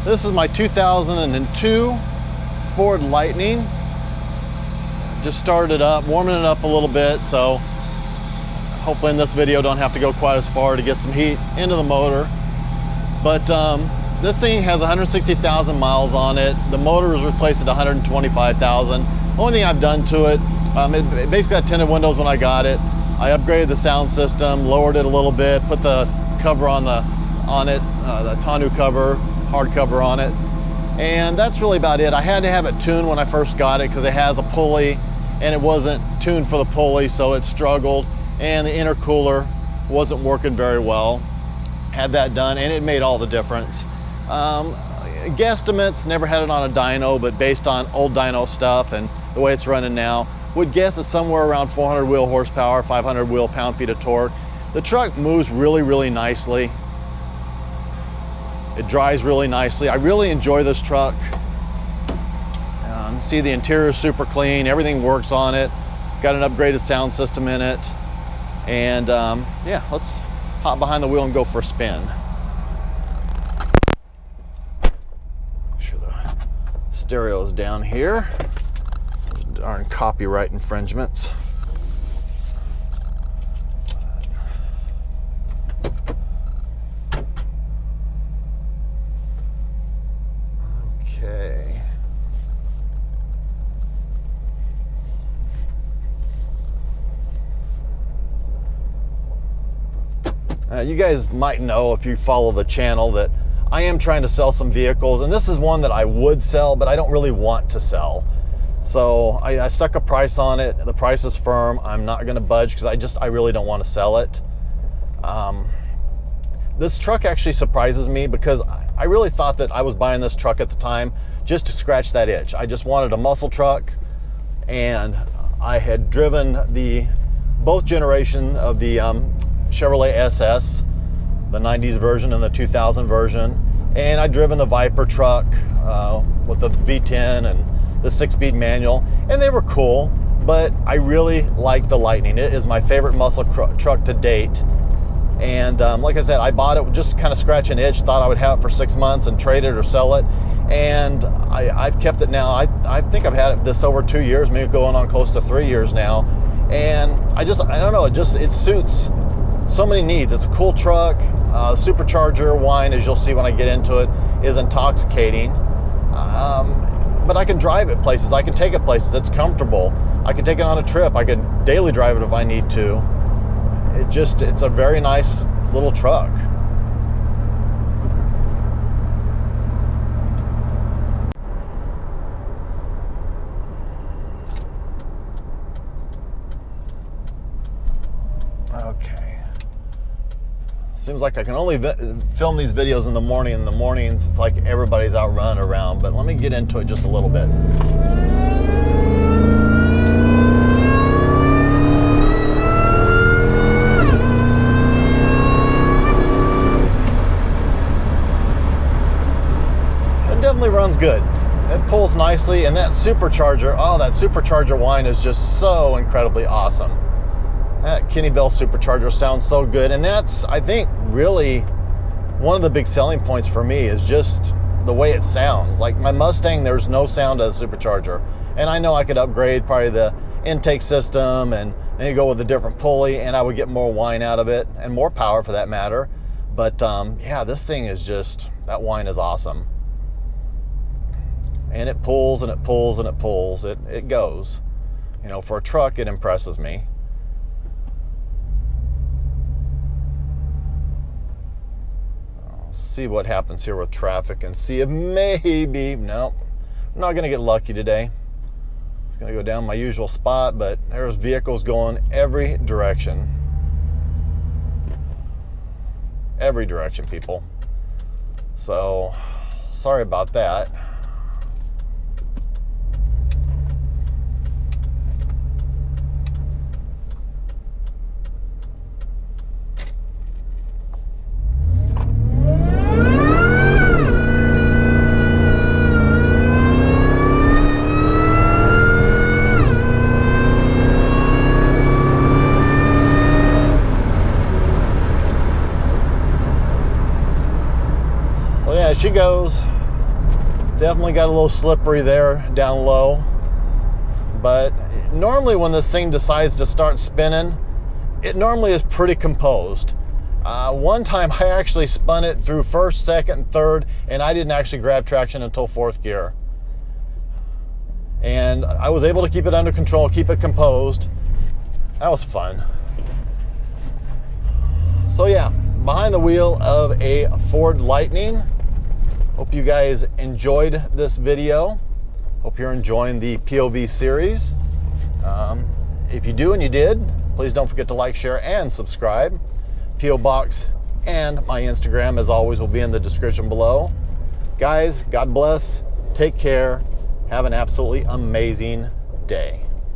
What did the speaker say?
This is my 2002 Ford Lightning. Just started it up, warming it up a little bit, so hopefully in this video don't have to go quite as far to get some heat into the motor. But this thing has 160,000 miles on it. The motor was replaced at 125,000. Only thing I've done to it, it basically had tinted windows when I got it. I upgraded the sound system, lowered it a little bit, put the cover on it, the tonneau cover, hard cover on it. And that's really about it. I had to have it tuned when I first got it because it has a pulley and it wasn't tuned for the pulley, so it struggled, and the intercooler wasn't working very well. Had that done and it made all the difference. Guesstimates, never had it on a dyno, but based on old dyno stuff and the way it's running now, would guess it's somewhere around 400 wheel horsepower, 500 wheel pound-feet of torque. The truck moves really, really nicely. It drives really nicely. I really enjoy this truck. See, the interior is super clean. Everything works on it. Got an upgraded sound system in it. And yeah, let's hop behind the wheel and go for a spin. Make sure the stereo is down here. Those darn copyright infringements. Okay. You guys might know, if you follow the channel, that I am trying to sell some vehicles, and this is one that I would sell, but I don't really want to sell. So I stuck a price on it. The price is firm. I'm not going to budge because I really don't want to sell it. This truck actually surprises me because I really thought that I was buying this truck at the time just to scratch that itch. I just wanted a muscle truck, and I had driven both generation of the Chevrolet SS, the 90s version and the 2000 version, and I'd driven the Viper truck with the V10 and the 6-speed manual, and they were cool, but I really like the Lightning. It is my favorite muscle truck to date. And like I said, I bought it just kind of scratch an itch, thought I would have it for 6 months and trade it or sell it, and I've kept it now. I think I've had this over 2 years, maybe going on close to 3 years now, and I don't know, it suits so many needs. It's a cool truck. Supercharger whine, as you'll see when I get into it, is intoxicating. But I can drive it places. I can take it places. It's comfortable. I can take it on a trip. I could daily drive it if I need to. It's a very nice little truck. Okay. Seems like I can only film these videos in the morning. In the mornings, it's like everybody's out running around, but let me get into it just a little bit. It definitely runs good. It pulls nicely, and that supercharger, that supercharger whine is just so incredibly awesome. That Kenny Bell supercharger sounds so good, and that's, I think, really one of the big selling points for me is just the way it sounds. Like my Mustang, there's no sound of the supercharger, and I know I could upgrade probably the intake system and then go with a different pulley, and I would get more whine out of it and more power for that matter. But yeah, this thing is just, that whine is awesome, and it pulls and it pulls and it pulls. It goes, you know, for a truck, it impresses me. See what happens here with traffic and see if maybe, no, I'm not going to get lucky today. It's going to go down my usual spot, but there's vehicles going every direction. Every direction, people. So, sorry about that. She goes. Definitely got a little slippery there down low. But normally when this thing decides to start spinning, it normally is pretty composed. One time I actually spun it through first, second, and third, and I didn't actually grab traction until fourth gear. And I was able to keep it under control, keep it composed. That was fun. So yeah, behind the wheel of a Ford Lightning. Hope you guys enjoyed this video. Hope you're enjoying the POV series. If you do and you did, please don't forget to like, share, and subscribe. P.O. Box and my Instagram, as always, will be in the description below. Guys, God bless. Take care. Have an absolutely amazing day.